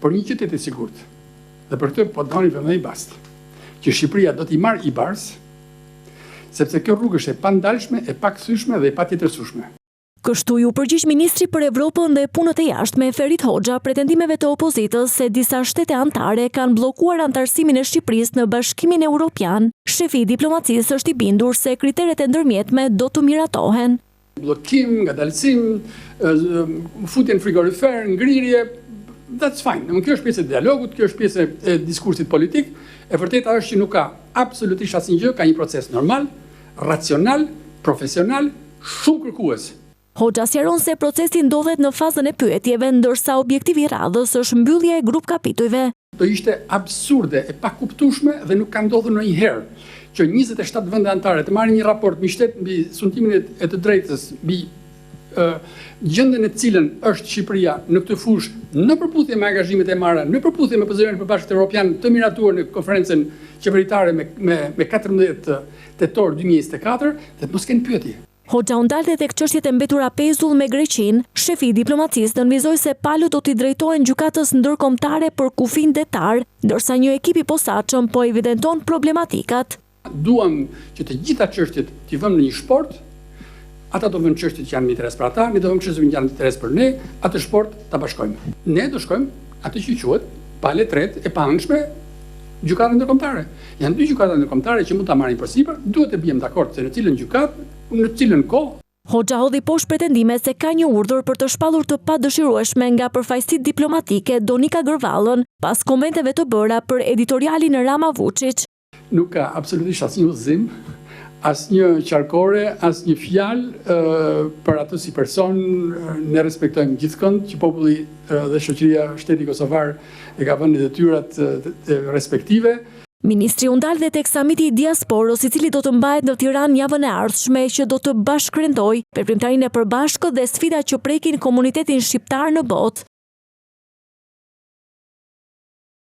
për një qytet i sigurt. Dhe për këtë po doni vëmendje i bast, që Shqipëria do t'i marrë i bars, sepse kjo rrugë është e pandalshme, e pakthyeshme dhe e patjetërsueshme. Kështu ju përgjigj ministri për Evropën dhe punët e jashtme Ferit Hoxha pretendimeve të opozitës se disa shtete anëtare kanë bllokuar antarësimin e Shqipërisë në Bashkimin Evropian. Shefi i diplomacisë është i bindur se kriteret e ndërmjetme do të miratohen. Bllokim, ngadalësim, futje në frigorifer, ngrirje, that's fine. Kjo është pjesë e dialogut, kjo është pjesë e diskursit politik. E vërteta është që nuk ka absolutisht asnjë gjë, ka një proces normal, racional, profesional, shumë kërkues. Hoxha sqaron se procesi ndodhet në fazën e pyetjeve, ndërsa objektivi i radhës është mbyllja e grup kapitujve. Do ishte absurde e pakuptueshme dhe nuk ka ndodhur ndonjëherë që 27 vende anëtare të marrin një raport mbi mbi sundimin e të drejtës, mbi gjendjen e cilën është Shqipëria në këtë fushë, në përputhje me angazhimet e marra, në përputhje me pozicionin e Bashkimit Evropian të miratuar në konferencën qeveritare me 14 tetor 2024, dhe mos kenë pyetje. Hoxha u ndalte tek çështjet e mbetura pezull me Greqinë. Shefi i diplomacisë nënvizoi se palët do t'i drejtohen gjykatës ndërkombëtare për kufin detar, ndërsa një ekip i posaçëm po evidenton problematikat. Duam që të gjitha çështjet t'i vëmë në një shport. Ata do vënë çështjet që janë në interes për ata, ne do vëmë çështjet që janë në interes për ne, atë shport ta bashkojmë. Ne do shkojmë atë që quhet palë tret e paanshme gjykata ndërkombëtare. Janë dy gjykata ndërkombëtare që mund ta marrin përsipër, duhet të bijmë dakord se në cilën gjykatë, në cilën kohë. Hoxha hodhi poshtë pretendime se ka një urdhër për të shpallur të padëshirueshme nga përfaqësitë diplomatike Donika Gërvallën pas komenteve të bëra për editorialin e Rama Vučić. Nuk ka absolutisht asnjë udhëzim, asnjë qarkore, asnjë fjalë për atë si person. Ne respektojmë gjithkund që populli dhe shoqëria shteti kosovar e ka vënë detyrat respektive. Ministri u ndal dhe tek samiti i diasporës, i cili do të mbahet në Tiranë javën e ardhshme, që do të bashkërentojë veprimtarinë e përbashkët dhe sfidat që prekin komunitetin shqiptar në botë.